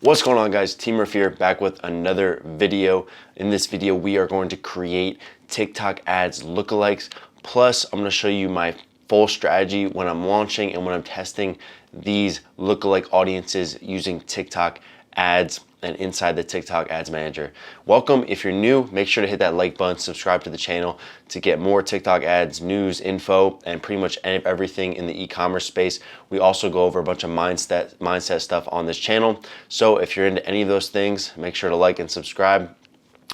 What's going on, guys? Team Murph here, back with another video. In this video, we are going to create TikTok ads lookalikes. Plus, I'm going to show you my full strategy when I'm launching and when I'm testing these lookalike audiences using TikTok ads and inside the TikTok Ads Manager. Welcome. If you're new, make sure to hit that like button, subscribe to the channel to get more TikTok ads, news, info, and pretty much everything in the e-commerce space. We also go over a bunch of mindset stuff on this channel. So if you're into any of those things, make sure to like and subscribe.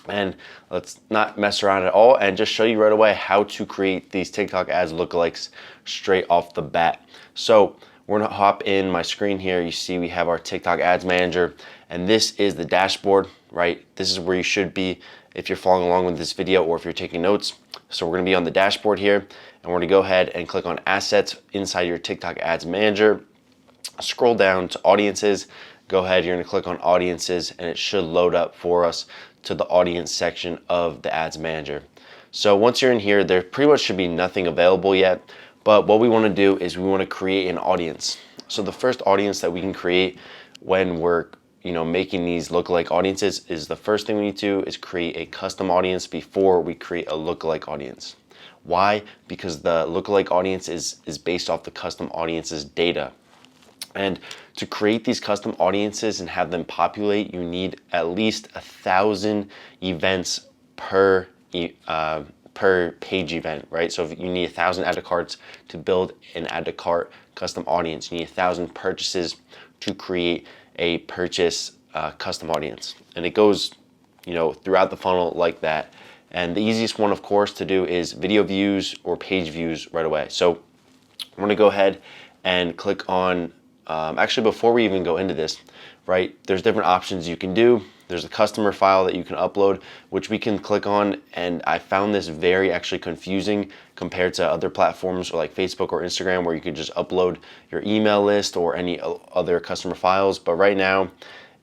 And let's not mess around at all and just show you right away how to create these TikTok ads lookalikes straight off the bat. So we're gonna hop in my screen here. You see we have our TikTok Ads Manager, and this is the dashboard, right? This is where you should be if you're following along with this video or if you're taking notes. So we're gonna be on the dashboard here, and we're gonna go ahead and click on Assets inside your TikTok Ads Manager. Scroll down to Audiences. Go ahead, you're gonna click on Audiences, and it should load up for us to the audience section of the Ads Manager. So once you're in here, there pretty much should be nothing available yet. But what we want to do is we want to create an audience. So the first audience that we can create when we're making these lookalike audiences is the first thing we need to do is create a custom audience before we create a lookalike audience. Why? Because the lookalike audience is based off the custom audience's data. And to create these custom audiences and have them populate, you need at least 1,000 events per page event, right? So if you need 1,000 add to carts to build an add to cart custom audience. You need 1,000 purchases to create a purchase custom audience. And it goes, throughout the funnel like that. And the easiest one, of course, to do is video views or page views right away. So I'm gonna go ahead and click on, actually before we even go into this, right, there's different options you can do. There's a customer file that you can upload, which we can click on, and I found this very actually confusing compared to other platforms or like Facebook or Instagram where you could just upload your email list or any other customer files. But right now,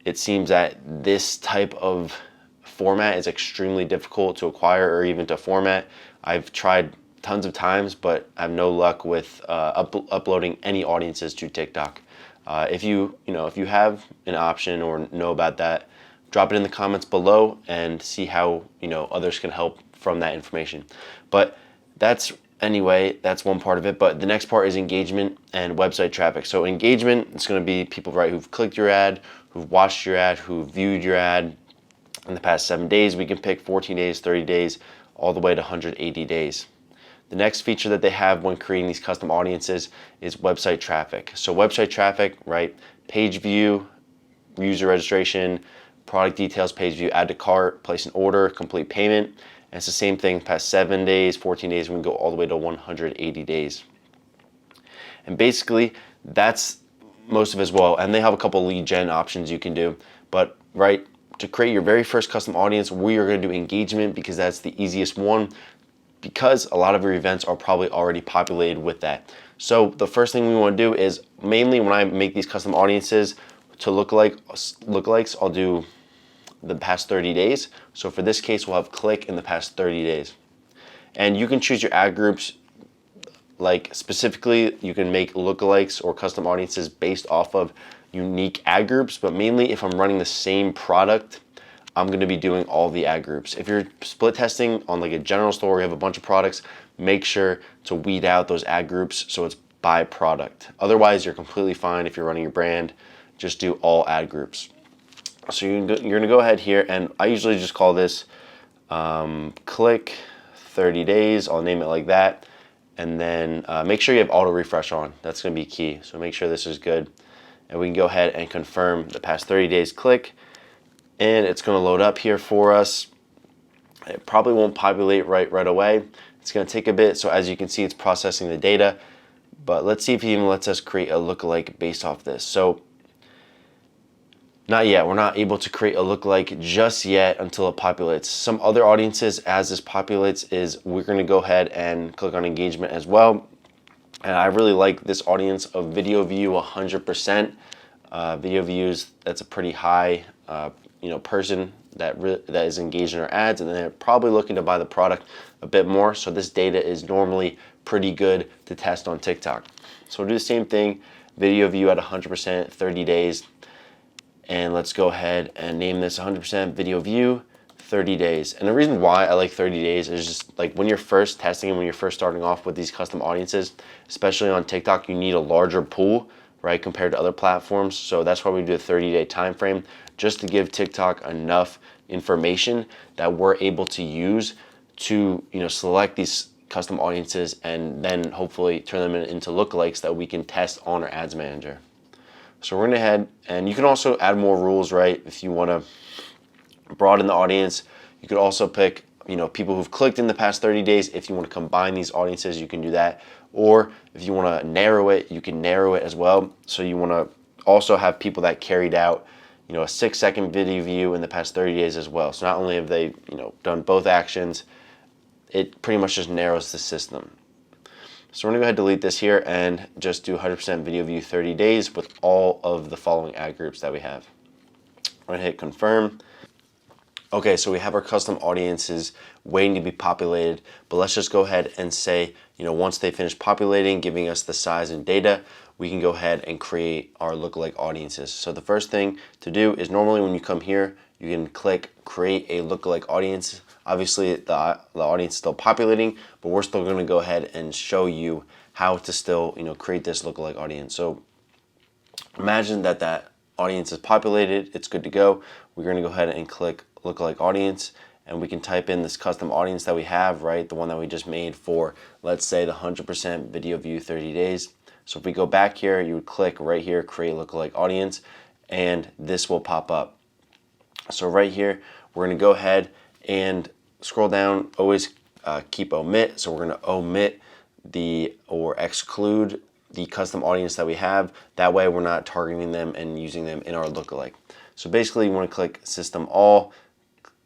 it seems that this type of format is extremely difficult to acquire or even to format. I've tried tons of times, but I have no luck with uploading any audiences to TikTok. If you have an option or know about that, drop it in the comments below and see how others can help from that information. But that's one part of it. But the next part is engagement and website traffic. So engagement, it's going to be people, right, who've clicked your ad, who've watched your ad, who've viewed your ad in the past 7 days. We can pick 14 days, 30 days, all the way to 180 days. The next feature that they have when creating these custom audiences is website traffic. So website traffic, right, page view, user registration, product details, page view, add to cart, place an order, complete payment. And it's the same thing past 7 days, 14 days, we can go all the way to 180 days. And basically, that's most of it as well. And they have a couple lead gen options you can do. But right, to create your very first custom audience, we are going to do engagement because that's the easiest one, because a lot of your events are probably already populated with that. So the first thing we want to do is, mainly when I make these custom audiences to lookalikes, I'll do the past 30 days. So for this case, we'll have click in the past 30 days. And you can choose your ad groups. Like specifically, you can make lookalikes or custom audiences based off of unique ad groups, but mainly if I'm running the same product, I'm going to be doing all the ad groups. If you're split testing on like a general store where you have a bunch of products, make sure to weed out those ad groups so it's by product. Otherwise, you're completely fine if you're running your brand. Just do all ad groups. So you're going to go ahead here, and I usually just call this click 30 days. I'll name it like that. And then make sure you have auto refresh on. That's going to be key. So make sure this is good. And we can go ahead and confirm the past 30 days click. And it's going to load up here for us. It probably won't populate right away. It's going to take a bit. So as you can see, it's processing the data. But let's see if it even lets us create a lookalike based off this. So not yet. We're not able to create a lookalike just yet until it populates. Some other audiences, as this populates, is we're going to go ahead and click on engagement as well. And I really like this audience of video view 100%. Video views, that's a pretty high person that is engaged in our ads, and they're probably looking to buy the product a bit more. So this data is normally pretty good to test on TikTok. So we'll do the same thing, video view at 100%, 30 days. And let's go ahead and name this 100% video view 30 days. And the reason why I like 30 days is just like when you're first testing and when you're first starting off with these custom audiences, especially on TikTok, you need a larger pool, right, compared to other platforms. So that's why we do a 30-day time frame, just to give TikTok enough information that we're able to use to, select these custom audiences and then hopefully turn them into lookalikes that we can test on our ads manager. So we're going to head, and you can also add more rules, right? If you want to broaden the audience, you could also pick, people who've clicked in the past 30 days. If you want to combine these audiences, you can do that. Or if you want to narrow it, you can narrow it as well. So you want to also have people that carried out, a 6-second video view in the past 30 days as well. So not only have they, done both actions, it pretty much just narrows the system. So we're gonna go ahead and delete this here and just do 100% video view 30 days with all of the following ad groups that we have. We're gonna hit confirm. Okay, so we have our custom audiences waiting to be populated, but let's just go ahead and say, once they finish populating, giving us the size and data, we can go ahead and create our lookalike audiences. So the first thing to do is normally when you come here, you can click create a lookalike audience. Obviously the audience is still populating, but we're still gonna go ahead and show you how to still, create this lookalike audience. So imagine that audience is populated, it's good to go. We're gonna go ahead and click lookalike audience, and we can type in this custom audience that we have, right? The one that we just made for, let's say, the 100% video view 30 days. So if we go back here, you would click right here, create lookalike audience, and this will pop up. So right here, we're gonna go ahead and scroll down, always keep omit. So we're gonna omit or exclude the custom audience that we have. That way we're not targeting them and using them in our lookalike. So basically you wanna click system all,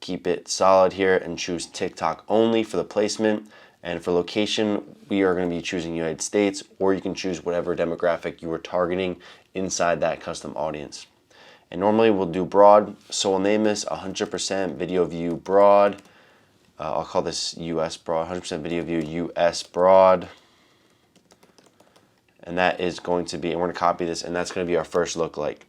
keep it solid here and choose TikTok only for the placement. And for location, we are gonna be choosing United States, or you can choose whatever demographic you are targeting inside that custom audience. And normally we'll do broad, so we'll name this 100% video view broad. I'll call this US broad, 100% video view US broad. And that is going to be, and we're gonna copy this, and that's gonna be our first lookalike.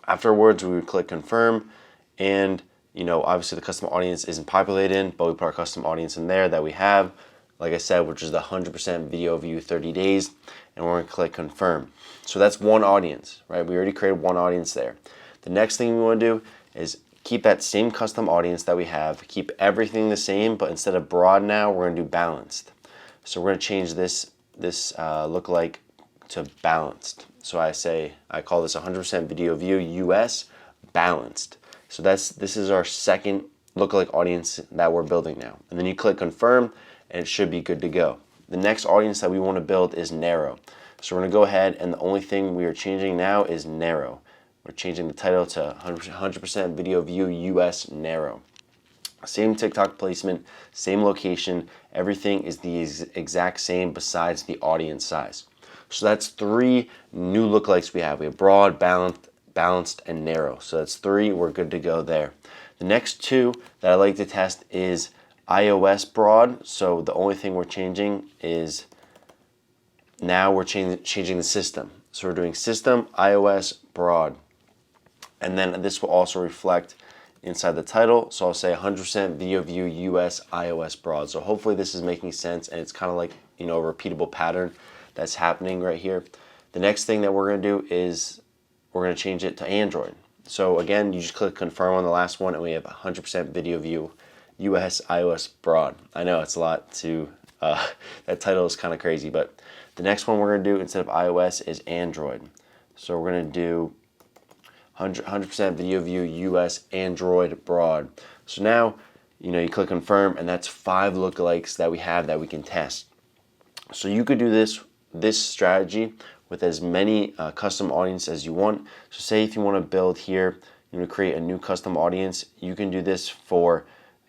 Afterwards, we would click confirm, and obviously the custom audience isn't populated, but we put our custom audience in there that we have, like I said, which is the 100% video view 30 days, and we're gonna click confirm. So that's one audience, right? We already created one audience there. The next thing we wanna do is keep that same custom audience that we have, keep everything the same, but instead of broad now, we're gonna do balanced. So we're gonna change this lookalike to balanced. So I call this 100% video view US balanced. So this is our second lookalike audience that we're building now. And then you click confirm and it should be good to go. The next audience that we want to build is narrow. So we're going to go ahead, and the only thing we are changing now is narrow. We're changing the title to 100% video view US narrow. Same TikTok placement, same location, everything is the exact same besides the audience size. So that's 3 new lookalikes we have. We have broad, balanced, and narrow. So that's 3, we're good to go there. The next 2 that I like to test is iOS broad. So the only thing we're changing is now we're changing the system. So we're doing system, iOS, broad. And then this will also reflect inside the title. So I'll say 100% video view US iOS broad. So hopefully this is making sense, and it's kind of like, a repeatable pattern that's happening right here. The next thing that we're going to do is we're going to change it to Android. So again, you just click confirm on the last one, and we have 100% video view US iOS broad. I know it's a lot to, that title is kind of crazy, but the next one we're going to do instead of iOS is Android. So we're going to do 100% video view US Android broad. So now, you click confirm, and that's 5 lookalikes that we have that we can test. So you could do this strategy with as many custom audience as you want. So say if you want to build here, create a new custom audience, you can do this for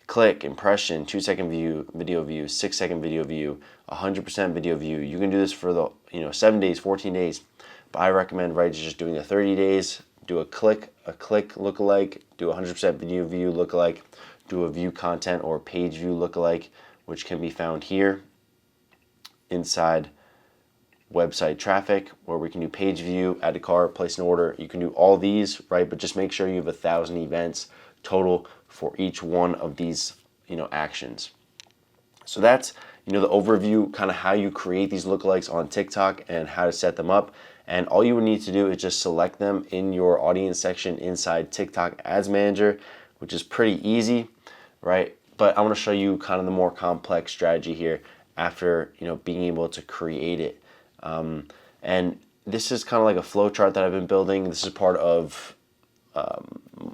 click, impression, 2-second view, video view, 6-second video view, 100% video view. You can do this for the 7 days, 14 days. But I recommend just doing the 30 days, do a click lookalike, do a 100% video view lookalike, do a view content or page view lookalike, which can be found here inside website traffic, where we can do page view, add to cart, place an order. You can do all these, right? But just make sure you have 1,000 events total for each one of these, actions. So that's, the overview, kind of how you create these lookalikes on TikTok and how to set them up. And all you would need to do is just select them in your audience section inside TikTok Ads Manager, which is pretty easy, right? But I want to show you kind of the more complex strategy here after, being able to create it. And this is kind of like a flow chart that I've been building. This is part of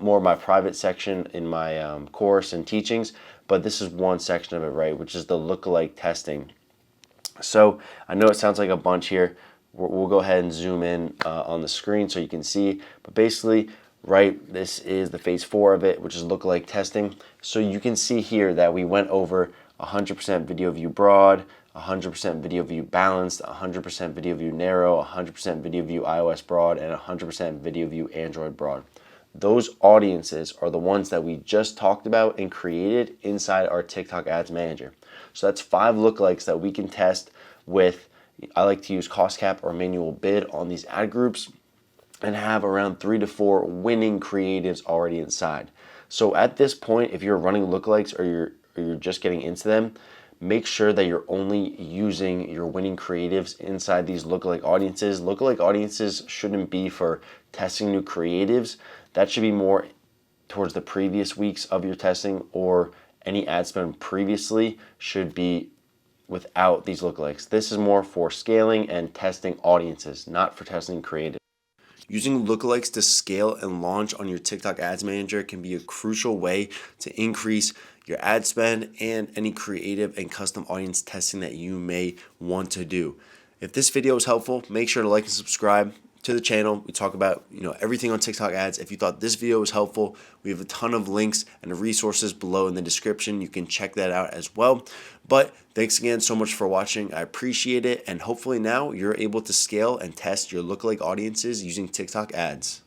more of my private section in my course and teachings, but this is one section of it, right, which is the lookalike testing. So I know it sounds like a bunch here. We'll go ahead and zoom in on the screen so you can see, but basically, right, this is the phase 4 of it, which is lookalike testing. So you can see here that we went over 100% video view broad, 100% video view balanced, 100% video view narrow, 100% video view iOS broad, and 100% video view Android broad. Those audiences are the ones that we just talked about and created inside our TikTok Ads Manager. So that's 5 lookalikes that we can test with. I like to use cost cap or manual bid on these ad groups and have around 3 to 4 winning creatives already inside. So at this point, if you're running lookalikes or you're just getting into them, make sure that you're only using your winning creatives inside these lookalike audiences. Lookalike audiences shouldn't be for testing new creatives. That should be more towards the previous weeks of your testing, or any ad spend previously should be without these lookalikes. This is more for scaling and testing audiences, not for testing creative. Using lookalikes to scale and launch on your TikTok Ads Manager can be a crucial way to increase your ad spend and any creative and custom audience testing that you may want to do. If this video was helpful, make sure to like and subscribe to the channel. We talk about everything on TikTok ads. If you thought this video was helpful, we have a ton of links and resources below in the description. You can check that out as well. But thanks again so much for watching. I appreciate it, and hopefully now you're able to scale and test your lookalike audiences using TikTok ads.